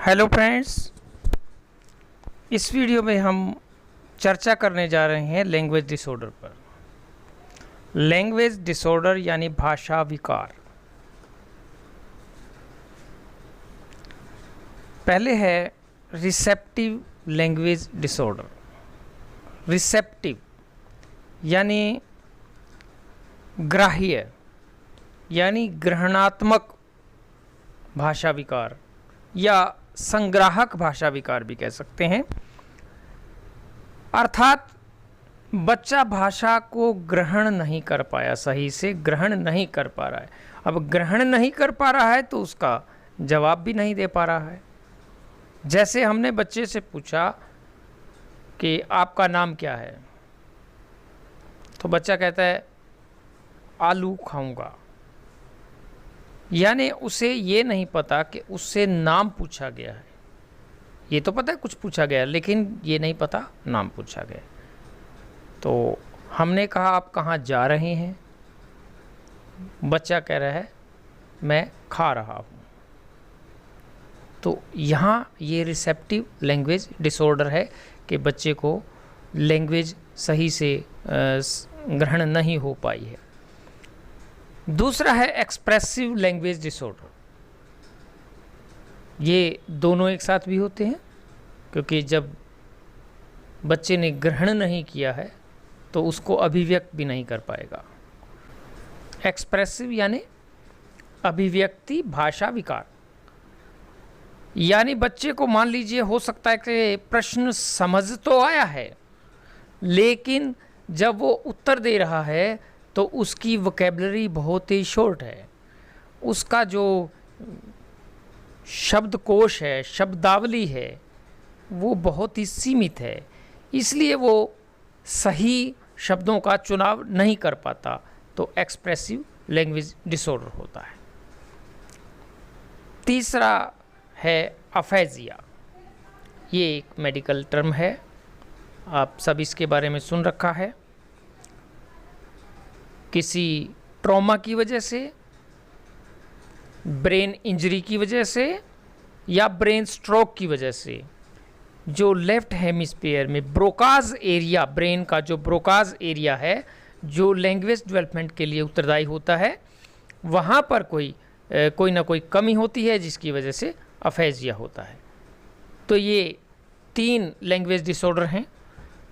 Hello friends, इस video में हम चर्चा करने जा रहे हैं लैंग्वेज डिसऑर्डर पर। लैंग्वेज डिसऑर्डर यानी भाषा विकार। पहले है रिसेप्टिव लैंग्वेज डिसऑर्डर। रिसेप्टिव यानी ग्राह्य यानी ग्रहणात्मक भाषा विकार या संग्राहक भाषा विकार भी कह सकते हैं। अर्थात बच्चा भाषा को ग्रहण नहीं कर पाया, सही से ग्रहण नहीं कर पा रहा है। अब ग्रहण नहीं कर पा रहा है तो उसका जवाब भी नहीं दे पा रहा है। जैसे हमने बच्चे से पूछा कि आपका नाम क्या है, तो बच्चा कहता है आलू खाऊंगा। यानी उसे ये नहीं पता कि उससे नाम पूछा गया है। ये तो पता है कुछ पूछा गया, लेकिन ये नहीं पता नाम पूछा गया। तो हमने कहा आप कहाँ जा रहे हैं? बच्चा कह रहा है मैं खा रहा हूँ। तो यहाँ ये रिसेप्टिव लैंग्वेज डिसऑर्डर है कि बच्चे को लैंग्वेज सही से ग्रहण नहीं हो पाई है। दूसरा है एक्सप्रेसिव लैंग्वेज डिसऑर्डर। ये दोनों एक साथ भी होते हैं, क्योंकि जब बच्चे ने ग्रहण नहीं किया है तो उसको अभिव्यक्त भी नहीं कर पाएगा। एक्सप्रेसिव यानी अभिव्यक्ति भाषा विकार। यानी बच्चे को मान लीजिए हो सकता है कि प्रश्न समझ तो आया है, लेकिन जब वो उत्तर दे रहा है तो उसकी वोकैबुलरी बहुत ही शॉर्ट है। उसका जो शब्दकोश है, शब्दावली है, वो बहुत ही सीमित है। इसलिए वो सही शब्दों का चुनाव नहीं कर पाता। तो एक्सप्रेसिव लैंग्वेज डिसऑर्डर होता है। तीसरा है अफेजिया। ये एक मेडिकल टर्म है, आप सब इसके बारे में सुन रखा है। किसी ट्रॉमा की वजह से, ब्रेन इंजरी की वजह से या ब्रेन स्ट्रोक की वजह से जो लेफ्ट हेमिस्फीयर में ब्रोकाज एरिया, ब्रेन का जो ब्रोकाज एरिया है जो लैंग्वेज डेवलपमेंट के लिए उत्तरदायी होता है, वहाँ पर कोई ना कोई कमी होती है जिसकी वजह से अफेजिया होता है। तो ये 3 लैंग्वेज डिसऑर्डर हैं।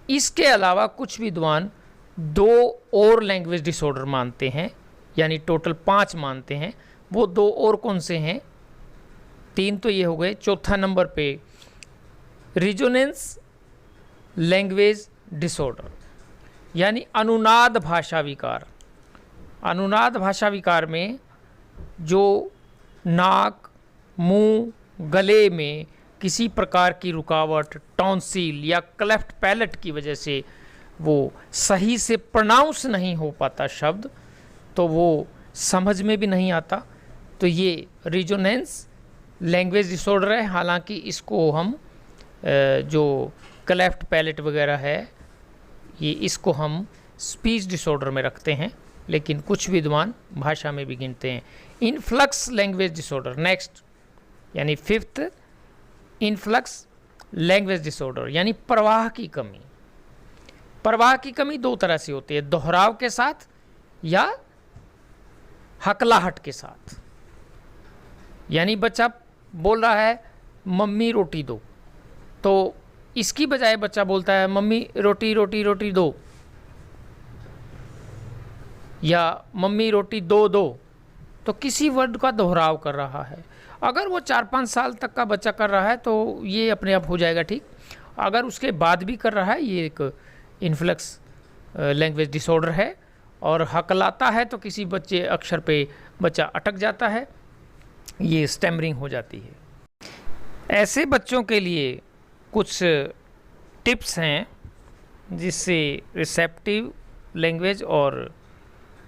इसके अलावा कुछ विद्वान 2 और लैंग्वेज डिसऑर्डर मानते हैं, यानी टोटल 5 मानते हैं। वो 2 और कौन से हैं? 3 तो ये हो गए। चौथा नंबर पे रिजोनेंस लैंग्वेज डिसऑर्डर यानी अनुनाद भाषा विकार। अनुनाद भाषा विकार में जो नाक, मुंह, गले में किसी प्रकार की रुकावट, टॉन्सिल या क्लेफ्ट पैलेट की वजह से वो सही से प्रोनाउंस नहीं हो पाता शब्द, तो वो समझ में भी नहीं आता। तो ये रिजोनेंस लैंग्वेज डिसऑर्डर है। हालांकि इसको हम जो क्लेफ्ट पैलेट वगैरह है, ये इसको हम स्पीच डिसऑर्डर में रखते हैं, लेकिन कुछ विद्वान भाषा में भी गिनते हैं। इनफ्लक्स लैंग्वेज डिसऑर्डर नेक्स्ट, यानी 5th इनफ्लक्स लैंग्वेज डिसऑर्डर यानी प्रवाह की कमी। प्रवाह की कमी 2 तरह से होती है, दोहराव के साथ या हकलाहट के साथ। यानी बच्चा बोल रहा है मम्मी रोटी दो, तो इसकी बजाय बच्चा बोलता है मम्मी रोटी रोटी रोटी दो, या मम्मी रोटी दो दो। तो किसी वर्ड का दोहराव कर रहा है। अगर वो 4-5 साल तक का बच्चा कर रहा है तो ये अपने आप हो जाएगा ठीक। अगर उसके बाद भी कर रहा है, ये एक इनफ्लक्स लैंग्वेज डिसऑर्डर है। और हकलाता है तो किसी बच्चे अक्षर पे बच्चा अटक जाता है, ये स्टैमरिंग हो जाती है। ऐसे बच्चों के लिए कुछ टिप्स हैं जिससे रिसेप्टिव लैंग्वेज और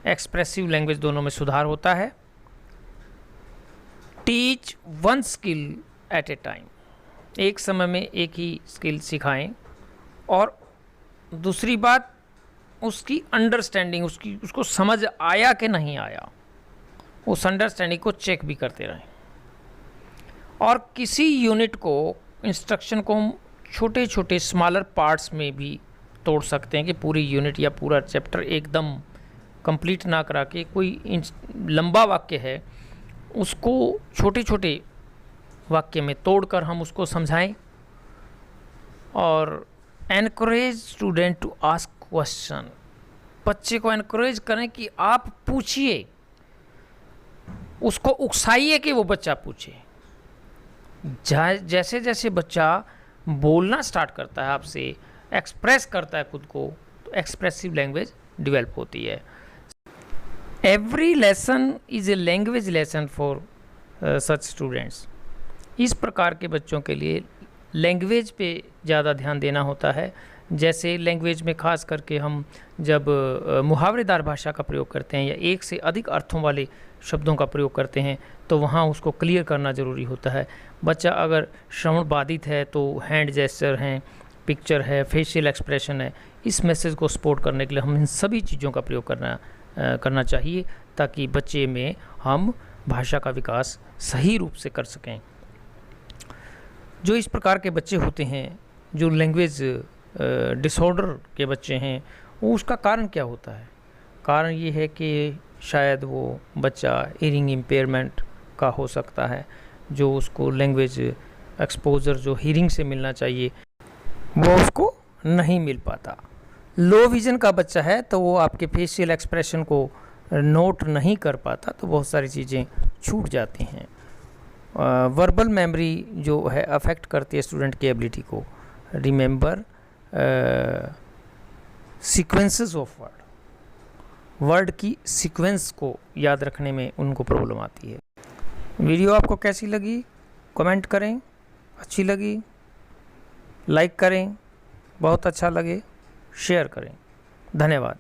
एक्सप्रेसिव लैंग्वेज दोनों में सुधार होता है। टीच 1 स्किल एट ए टाइम। एक समय में एक ही स्किल सिखाएं। और दूसरी बात, उसकी अंडरस्टैंडिंग, उसको समझ आया कि नहीं आया, उस अंडरस्टैंडिंग को चेक भी करते रहें। और किसी यूनिट को, इंस्ट्रक्शन को हम छोटे छोटे स्मॉलर पार्ट्स में भी तोड़ सकते हैं कि पूरी यूनिट या पूरा चैप्टर एकदम कंप्लीट ना करा के कोई लंबा वाक्य है उसको छोटे छोटे वाक्य में तोड़कर हम उसको समझाएं। और encourage student to ask question, बच्चे को एनकरेज करें कि आप पूछिए, उसको उकसाइए कि वो बच्चा पूछे। जैसे जैसे बच्चा बोलना स्टार्ट करता है आपसे, एक्सप्रेस करता है खुद को, तो एक्सप्रेसिव लैंग्वेज डेवलप होती है। Every lesson is a language lesson for such students. इस प्रकार के बच्चों के लिए लैंग्वेज पे ज़्यादा ध्यान देना होता है। जैसे लैंग्वेज में ख़ास करके हम जब मुहावरेदार भाषा का प्रयोग करते हैं या एक से अधिक अर्थों वाले शब्दों का प्रयोग करते हैं तो वहाँ उसको क्लियर करना ज़रूरी होता है। बच्चा अगर श्रवण बाधित है तो हैंड जेस्चर हैं, पिक्चर है, फेशियल एक्सप्रेशन है, इस मैसेज को सपोर्ट करने के लिए हम इन सभी चीज़ों का प्रयोग करना चाहिए ताकि बच्चे में हम भाषा का विकास सही रूप से कर सकें। जो इस प्रकार के बच्चे होते हैं, जो लैंग्वेज डिसऑर्डर के बच्चे हैं, वो उसका कारण क्या होता है? कारण ये है कि शायद वो बच्चा हियरिंग इम्पेयरमेंट का हो सकता है, जो उसको लैंग्वेज एक्सपोजर जो हियरिंग से मिलना चाहिए वो उसको नहीं मिल पाता। लो विज़न का बच्चा है तो वो आपके फेशियल एक्सप्रेशन को नोट नहीं कर पाता, तो बहुत सारी चीज़ें छूट जाती हैं। वर्बल मेमोरी जो है अफेक्ट करती है स्टूडेंट की एबिलिटी को रिमेंबर सीक्वेंसेस ऑफ वर्ड की सीक्वेंस को याद रखने में उनको प्रॉब्लम आती है। वीडियो आपको कैसी लगी कमेंट करें, अच्छी लगी लाइक करें, बहुत अच्छा लगे शेयर करें। धन्यवाद।